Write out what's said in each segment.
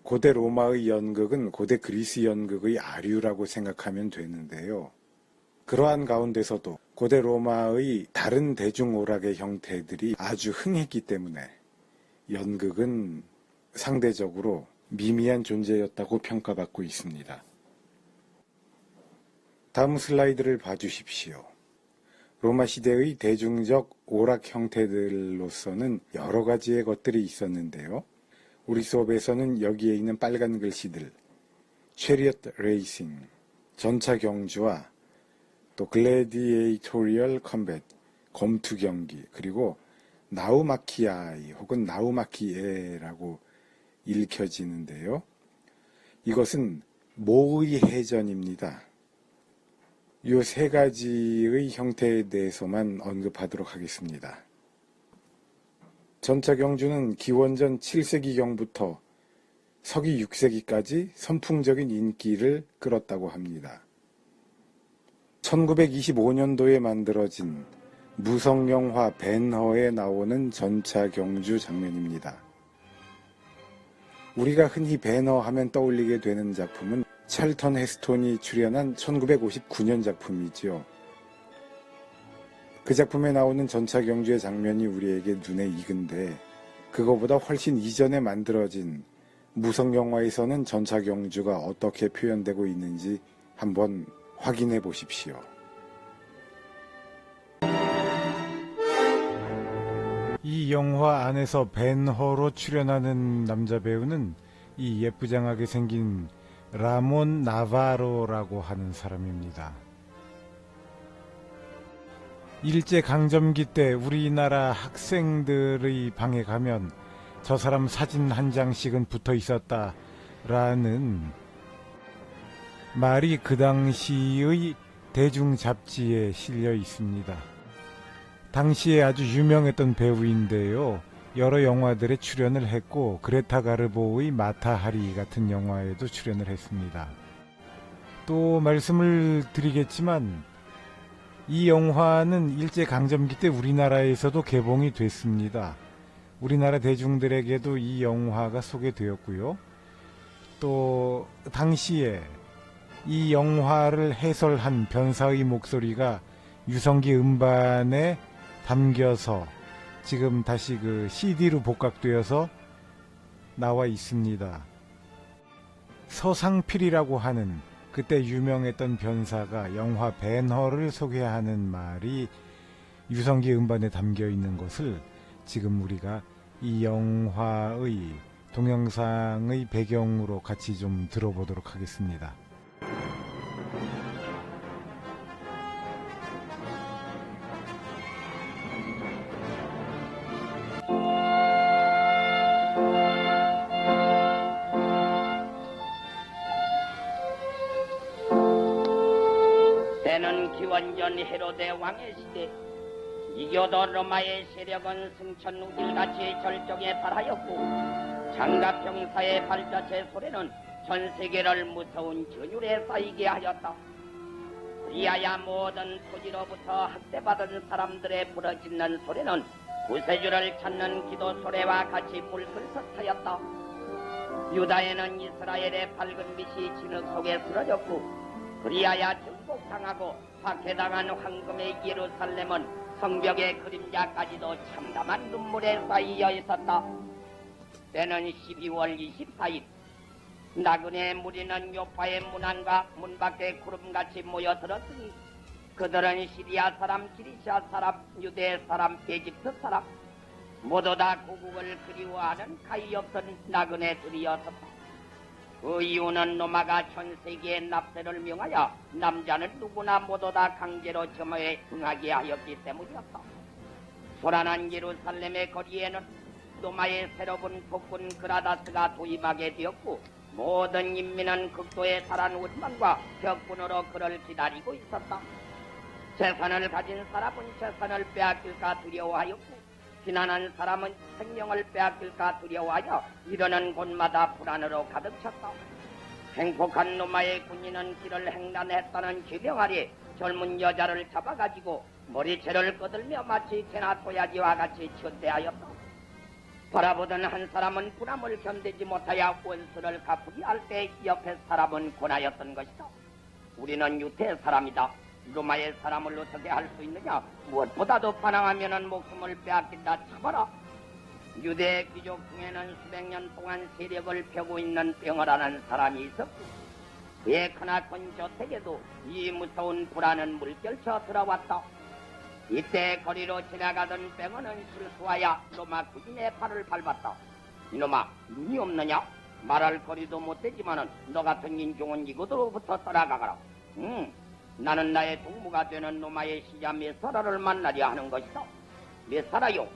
고대 로마의 연극은 고대 그리스 연극의 아류라고 생각하면 되는데요. 그러한 가운데서도 고대 로마의 다른 대중오락의 형태들이 아주 흥했기 때문에 연극은 상대적으로 미미한 존재였다고 평가받고 있습니다. 다음 슬라이드를 봐주십시오. 로마 시대의 대중적 오락 형태들로서는 여러 가지의 것들이 있었는데요. 우리 수업에서는 여기에 있는 빨간 글씨들, 체리엇 레이싱, 전차 경주와 또 글래디에이토리얼 컴뱃, 검투 경기, 그리고 나우마키아이 혹은 나우마키에라고 읽혀지는데요. 이것은 모의 해전입니다. 이 세 가지의 형태에 대해서만 언급하도록 하겠습니다. 전차 경주는 기원전 7세기경부터 서기 6세기까지 선풍적인 인기를 끌었다고 합니다. 1925년도에 만들어진 무성영화 벤허에 나오는 전차 경주 장면입니다. 우리가 흔히 벤허 하면 떠올리게 되는 작품은 찰턴 헤스톤이 출연한 1959년 작품이지요. 그 작품에 나오는 전차 경주의 장면이 우리에게 눈에 익은데 그거보다 훨씬 이전에 만들어진 무성영화에서는 전차 경주가 어떻게 표현되고 있는지 한번 확인해 보십시오. 이 영화 안에서 벤허로 출연하는 남자 배우는 이 예쁘장하게 생긴 라몬 나바로라고 하는 사람입니다. 일제강점기 때 우리나라 학생들의 방에 가면 저 사람 사진 한 장씩은 붙어 있었다라는 말이 그 당시의 대중 잡지에 실려 있습니다. 당시에 아주 유명했던 배우인데요. 여러 영화들에 출연을 했고 그레타 가르보의 마타하리 같은 영화에도 출연을 했습니다. 또 말씀을 드리겠지만 이 영화는 일제강점기 때 우리나라에서도 개봉이 됐습니다. 우리나라 대중들에게도 이 영화가 소개되었고요. 또 당시에 이 영화를 해설한 변사의 목소리가 유성기 음반에 담겨서 지금 다시 그 CD로 복각되어서 나와 있습니다. 서상필이라고 하는 그때 유명했던 변사가 영화 벤허를 소개하는 말이 유성기 음반에 담겨 있는 것을 지금 우리가 이 영화의 동영상의 배경으로 같이 좀 들어보도록 하겠습니다. 때는 기원전 헤로데 왕의 시대, 이교도 로마의 세력은 승천우길같이 절정에 달하였고 장갑병사의 발자체 소리는 전 세계를 무서운 전율에 쌓이게 하였다. 그리하여 모든 토지로부터 학대받은 사람들의 부러지는 소리는 구세주를 찾는 기도 소리와 같이 불끈서타였다. 유다에는 이스라엘의 밝은 빛이 진흙 속에 쓰러졌고 그리하여 정복당하고 박해당한 황금의 예루살렘은 성벽의 그림자까지도 참담한 눈물에 쌓여 있었다. 때는 12월 24일 나그네 무리는 요파의 문안과 문 밖에 구름같이 모여들었으니 그들은 시리아 사람, 기리시아 사람, 유대 사람, 에집트 사람 모두 다 고국을 그리워하는 가히 없던 나그네들이었었다. 그 이유는 로마가 전 세계에 납세를 명하여 남자는 누구나 모두 다 강제로 점호에 응하게 하였기 때문이었다. 소란한 예루살렘의 거리에는 로마의 새로운 폭군 그라다스가 도입하게 되었고 모든 인민은 극도의 살한 원망과 격분으로 그를 기다리고 있었다. 재산을 가진 사람은 재산을 빼앗길까 두려워하였고 비난한 사람은 생명을 빼앗길까 두려워하여 이르는 곳마다 불안으로 가득 찼다. 행복한 로마의 군인은 길을 횡단했다는 기명 아래 젊은 여자를 잡아가지고 머리채를 끄들며 마치 개나 도야지와 같이 천대하였다. 바라보던 한 사람은 불암을 견디지 못하여 원수를 갚으기 할 때 옆에 사람은 권하였던 것이다. 우리는 유태의 사람이다. 로마의 사람을 어떻게 할 수 있느냐? 무엇보다도 반항하면은 목숨을 빼앗긴다. 참아라. 유대 귀족 중에는 수백 년 동안 세력을 펴고 있는 병어라는 사람이 있었고, 그의 크나큰 저택에도 이 무서운 불안은 물결쳐 들어왔다. 이때 거리로 지나가던 병어는 실수하여 로마 군인의 발을 밟았다. 이놈아, 눈이 없느냐? 말할 거리도 못되지만은 너 같은 인종은 이곳으로부터 떠나가거라. 나는 나의 동무가 되는 로마의 시자 메사라를 만나려 하는 것이다. 메사라요,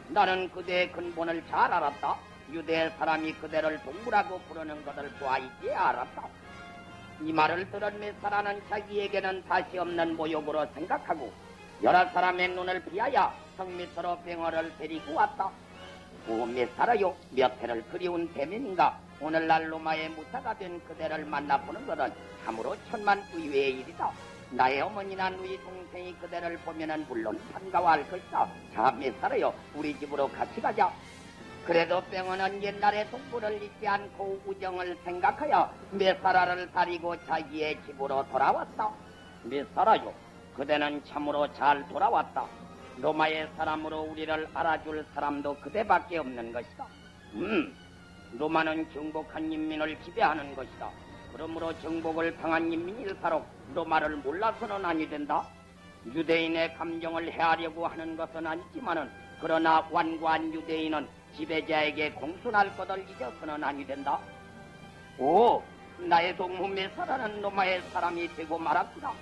나는 그대의 근본을 잘 알았다. 유대 사람이 그대를 동무라고 부르는 것을 보아이제 알았다. 이 말을 들은 메사라는 자기에게는 다시 없는 모욕으로 생각하고 여러 사람의 눈을 피하여 성 밑으로 병어를 데리고 왔다. 오 메사라요, 몇 해를 그리운 대면인가? 오늘날 로마의 무사가 된 그대를 만나보는 것은 참으로 천만 의외의 일이다. 나의 어머니나 누이 동생이 그대를 보면은 물론 반가워할 것이다. 자 메사라요, 우리 집으로 같이 가자. 그래도 병어는 옛날의 동부를 잊지 않고 우정을 생각하여 메사라를 데리고 자기의 집으로 돌아왔다. 메사라요, 그대는 참으로 잘 돌아왔다. 로마의 사람으로 우리를 알아줄 사람도 그대밖에 없는 것이다. 로마는 정복한 인민을 지배하는 것이다. 그러므로 정복을 당한 인민일수록 로마를 몰라서는 아니 된다. 유대인의 감정을 헤아려고 하는 것은 아니지만은 그러나 완고한 유대인은 지배자에게 공순할 것을 잊어서는 아니 된다. 오, 나의 동무 메사라는 로마의 사람이 되고 말았구나.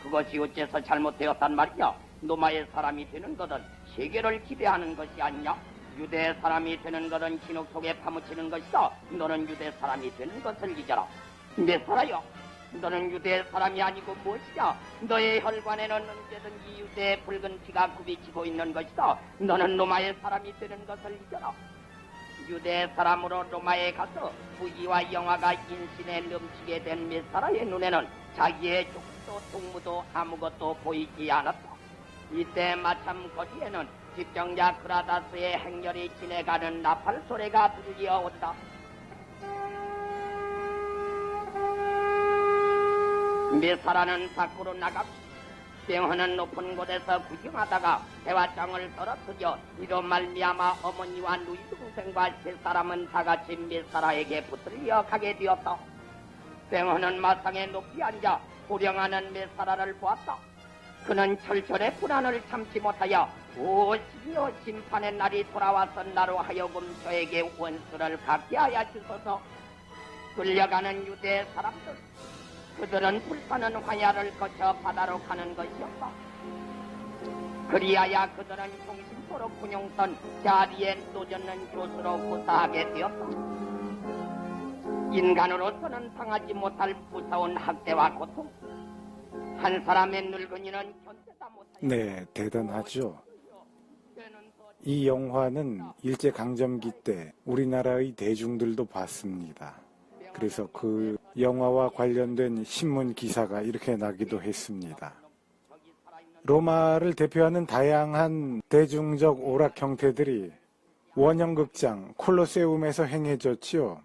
그것이 어째서 잘못되었단 말이냐? 로마의 사람이 되는 것은 세계를 지배하는 것이 아니냐? 유대 사람이 되는 것은 진흙 속에 파묻히는 것이다. 너는 유대 사람이 되는 것을 잊어라. 메사라요, 너는 유대 사람이 아니고 무엇이냐? 너의 혈관에는 언제든지 유대의 붉은 피가 굽이치고 있는 것이다. 너는 로마의 사람이 되는 것을 잊어라. 유대 사람으로 로마에 가서 부귀와 영화가 인신에 넘치게 된 메사라의 눈에는 자기의 족도 동무도 아무것도 보이지 않았다. 이때 마참 거리에는 집정자 그라다스의 행렬이 지내가는 나팔 소리가 들려온다. 메사라는 밖으로 나갔고 병헌은 높은 곳에서 구경하다가 대화장을 떨어뜨려 이로 말미암아 어머니와 누이 동생과 세 사람은 다같이 메사라에게 붙들려 가게 되었다. 병헌은 마상에 높이 앉아 호령하는 메사라를 보았다. 그는 철철의 불안을 참지 못하여 오 시기여, 심판의 날이 돌아와서 나로 하여금 저에게 원수를 갚게 하여 주소서. 끌려가는 유대 사람들, 그들은 불타는 화야를 거쳐 바다로 가는 것이었다. 그리하여 그들은 종신토록 군용선 자리에 놓젓는 교수로 구사하게 되었다. 인간으로서는 당하지 못할 무서운 학대와 고통, 한 사람의 늙은이는 견디다 못하여. 네, 대단하죠. 이 영화는 일제강점기 때 우리나라의 대중들도 봤습니다. 그래서 그 영화와 관련된 신문 기사가 이렇게 나기도 했습니다. 로마를 대표하는 다양한 대중적 오락 형태들이 원형극장 콜로세움에서 행해졌지요.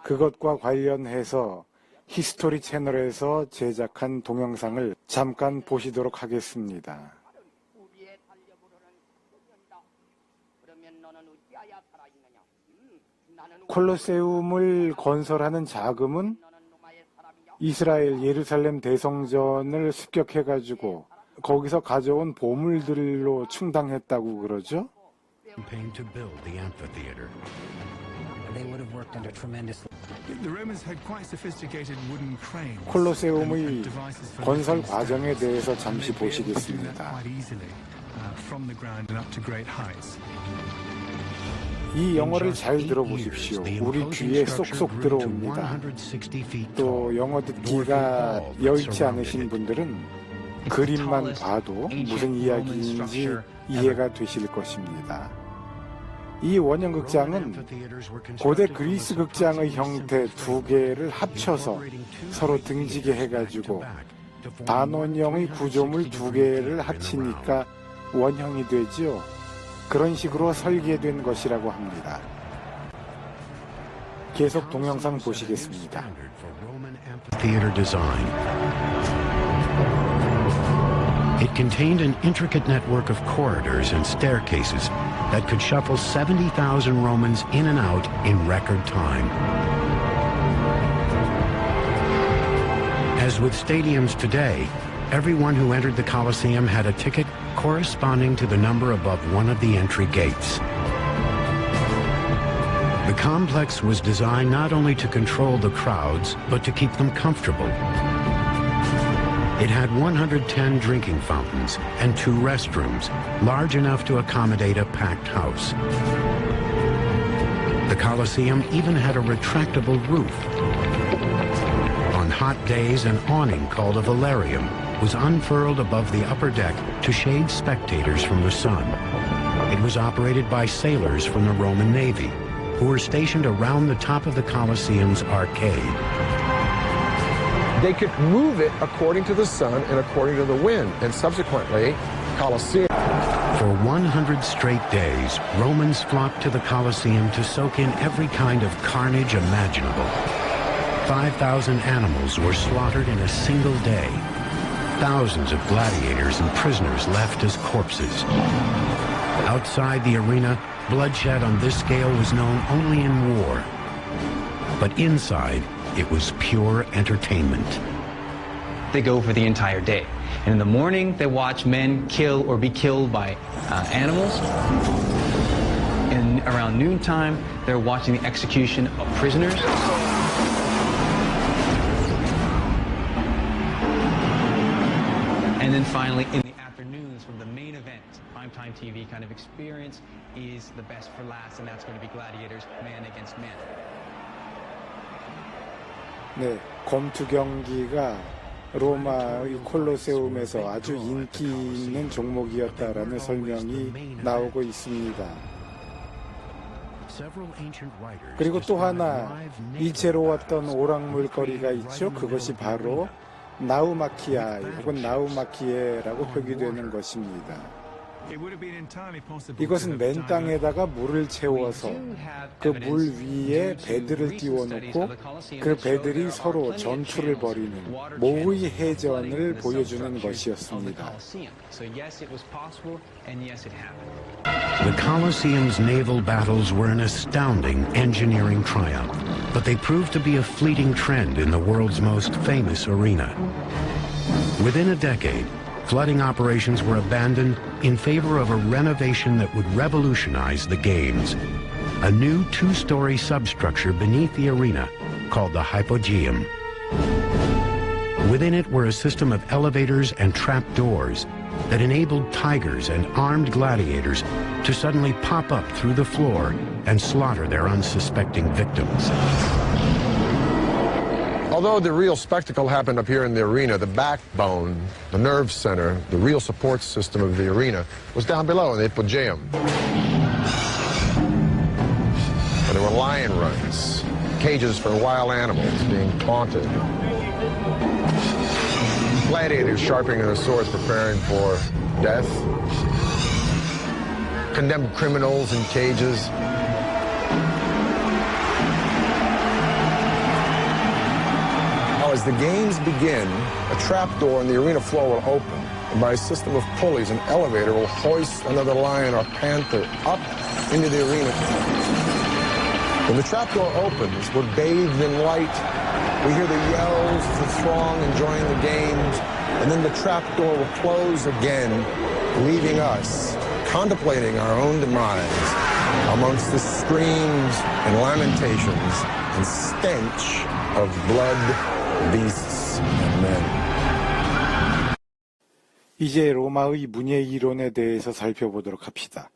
그것과 관련해서 히스토리 채널에서 제작한 동영상을 잠깐 보시도록 하겠습니다. 콜로세움을 건설하는 자금은 이스라엘 예루살렘 대성전을 습격해가지고 거기서 가져온 보물들로 충당했다고 그러죠. 콜로세움의 건설 과정에 대해서 잠시 보시겠습니다. 이 영어를 잘 들어보십시오. 우리 귀에 쏙쏙 들어옵니다. 또 영어 듣기가 여의치 않으신 분들은 그림만 봐도 무슨 이야기인지 이해가 되실 것입니다. 이 원형극장은 고대 그리스 극장의 형태 두 개를 합쳐서 서로 등지게 해가지고 반원형의 구조물 두 개를 합치니까 원형이 되죠. 그런 식으로 설계된 것이라고 합니다. 계속 동영상 보시겠습니다. Theater design. It contained an intricate network of corridors and staircases that could shuffle 70,000 Romans in and out in record time. As with stadiums today, everyone who entered the Colosseum had a ticket corresponding to the number above one of the entry gates. The complex was designed not only to control the crowds, but to keep them comfortable. It had 110 drinking fountains and 2 restrooms, large enough to accommodate a packed house. The Colosseum even had a retractable roof. On hot days, an awning called a velarium was unfurled above the upper deck to shade spectators from the sun. It was operated by sailors from the Roman Navy, who were stationed around the top of the Colosseum's arcade. They could move it according to the sun and according to the wind, and subsequently, Colosseum. For 100 straight days, Romans flocked to the Colosseum to soak in every kind of carnage imaginable. 5,000 animals were slaughtered in a single day. Thousands of gladiators and prisoners left as corpses. Outside the arena, bloodshed on this scale was known only in war. But inside, it was pure entertainment. They go for the entire day. And in the morning, they watch men kill or be killed by animals. And around noontime, they're watching the execution of prisoners. And then finally, in the afternoons, from the main event, primetime TV kind of experience is the best for last, and that's going to be gladiators, man against man. 네, 검투 경기가 로마의 콜로세움에서 아주 인기 있는 종목이었다라는 설명이 나오고 있습니다. 그리고 또 하나 일체로웠던 오락물거리가 있죠. 그것이 바로 나우마키아 혹은 나우마키에라고 표기되는 것입니다. 이것은 맨 땅에다가 물을 채워서 그 물 위에 배들을 띄워놓고 그 배들이 서로 전투를 벌이는 모의 해전을 보여주는 것이었습니다. The Colosseum's naval battles were an astounding engineering triumph, but they proved to be a fleeting trend in the world's most famous arena. Within a decade, flooding operations were abandoned in favor of a renovation that would revolutionize the games. A new 2-story substructure beneath the arena called the Hypogeum. Within it were a system of elevators and trapdoors that enabled tigers and armed gladiators to suddenly pop up through the floor and slaughter their unsuspecting victims. Although the real spectacle happened up here in the arena, the backbone, the nerve center, the real support system of the arena was down below in the Hypogeum. And there were lion runs, cages for wild animals being taunted, gladiators sharpening their swords preparing for death, condemned criminals in cages. As the games begin, a trapdoor in the arena floor will open, and by a system of pulleys, an elevator will hoist another lion or panther up into the arena. When the trapdoor opens, we're bathed in light. We hear the yells of the throng enjoying the games, and then the trapdoor will close again, leaving us contemplating our own demise amongst the screams and lamentations and stench of blood, beasts and men. 이제 로마의 문예 이론에 대해서 살펴보도록 합시다.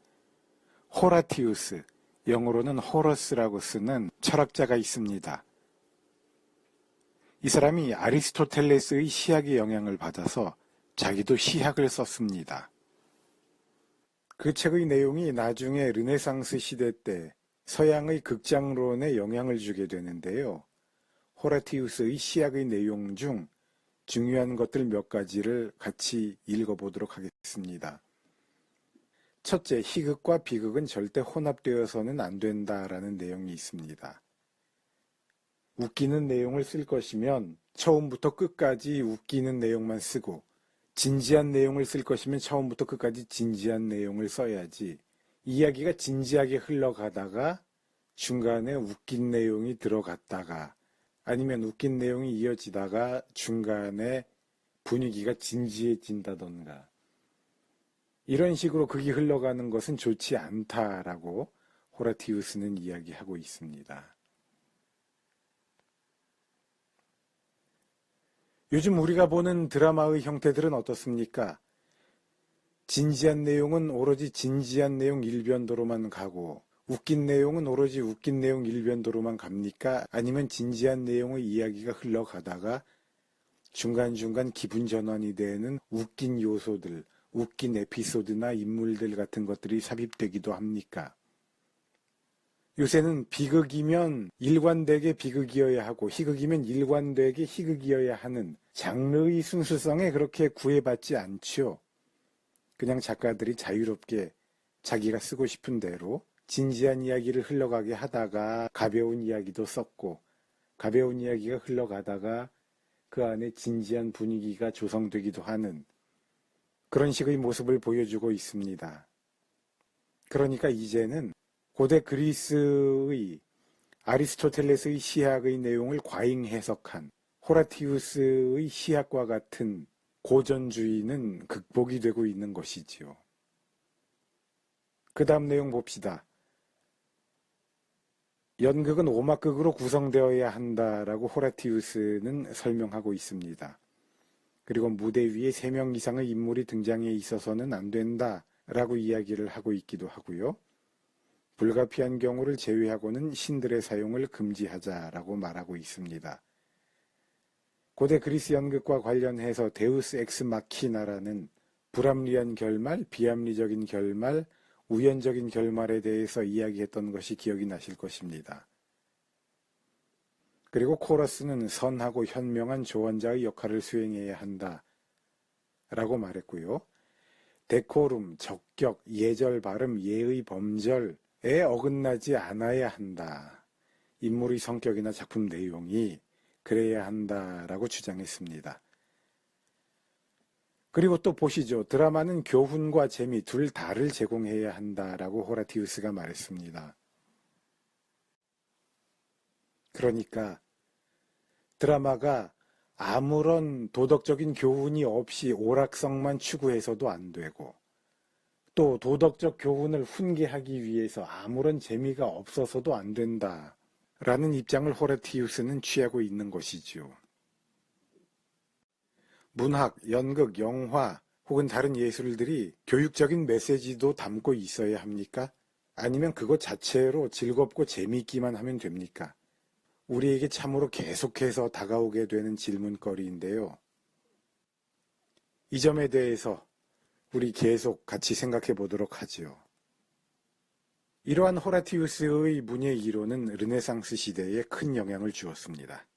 호라티우스, 영어로는 호러스라고 쓰는 철학자가 있습니다. 이 사람이 아리스토텔레스의 시학의 영향을 받아서 자기도 시학을 썼습니다. 그 책의 내용이 나중에 르네상스 시대 때 서양의 극장론에 영향을 주게 되는데요. 호라티우스의 시학의 내용 중 중요한 것들 몇 가지를 같이 읽어보도록 하겠습니다. 첫째, 희극과 비극은 절대 혼합되어서는 안 된다라는 내용이 있습니다. 웃기는 내용을 쓸 것이면 처음부터 끝까지 웃기는 내용만 쓰고, 진지한 내용을 쓸 것이면 처음부터 끝까지 진지한 내용을 써야지, 이야기가 진지하게 흘러가다가 중간에 웃긴 내용이 들어갔다가, 아니면 웃긴 내용이 이어지다가 중간에 분위기가 진지해진다던가, 이런 식으로 극이 흘러가는 것은 좋지 않다라고 호라티우스는 이야기하고 있습니다. 요즘 우리가 보는 드라마의 형태들은 어떻습니까? 진지한 내용은 오로지 진지한 내용 일변도로만 가고, 웃긴 내용은 오로지 웃긴 내용 일변도로만 갑니까? 아니면 진지한 내용의 이야기가 흘러가다가 중간중간 기분 전환이 되는 웃긴 요소들, 웃긴 에피소드나 인물들 같은 것들이 삽입되기도 합니까? 요새는 비극이면 일관되게 비극이어야 하고 희극이면 일관되게 희극이어야 하는 장르의 순수성에 그렇게 구애받지 않죠. 그냥 작가들이 자유롭게 자기가 쓰고 싶은 대로 진지한 이야기를 흘러가게 하다가 가벼운 이야기도 썼고, 가벼운 이야기가 흘러가다가 그 안에 진지한 분위기가 조성되기도 하는 그런 식의 모습을 보여주고 있습니다. 그러니까 이제는 고대 그리스의 아리스토텔레스의 시학의 내용을 과잉 해석한 호라티우스의 시학과 같은 고전주의는 극복이 되고 있는 것이지요. 그 다음 내용 봅시다. 연극은 오막극으로 구성되어야 한다라고 호라티우스는 설명하고 있습니다. 그리고 무대 위에 3명 이상의 인물이 등장해 있어서는 안 된다라고 이야기를 하고 있기도 하고요. 불가피한 경우를 제외하고는 신들의 사용을 금지하자라고 말하고 있습니다. 고대 그리스 연극과 관련해서 데우스 엑스 마키나라는 불합리한 결말, 비합리적인 결말, 우연적인 결말에 대해서 이야기했던 것이 기억이 나실 것입니다. 그리고 코러스는 선하고 현명한 조언자의 역할을 수행해야 한다 라고 말했고요. 데코룸, 적격, 예절 발음, 예의 범절에 어긋나지 않아야 한다. 인물의 성격이나 작품 내용이 그래야 한다라고 주장했습니다. 그리고 또 보시죠. 드라마는 교훈과 재미 둘 다를 제공해야 한다라고 호라티우스가 말했습니다. 그러니까 드라마가 아무런 도덕적인 교훈이 없이 오락성만 추구해서도 안 되고, 또 도덕적 교훈을 훈계하기 위해서 아무런 재미가 없어서도 안 된다라는 입장을 호라티우스는 취하고 있는 것이죠. 문학, 연극, 영화 혹은 다른 예술들이 교육적인 메시지도 담고 있어야 합니까? 아니면 그것 자체로 즐겁고 재미있기만 하면 됩니까? 우리에게 참으로 계속해서 다가오게 되는 질문거리인데요. 이 점에 대해서 우리 계속 같이 생각해 보도록 하지요. 이러한 호라티우스의 문예 이론은 르네상스 시대에 큰 영향을 주었습니다.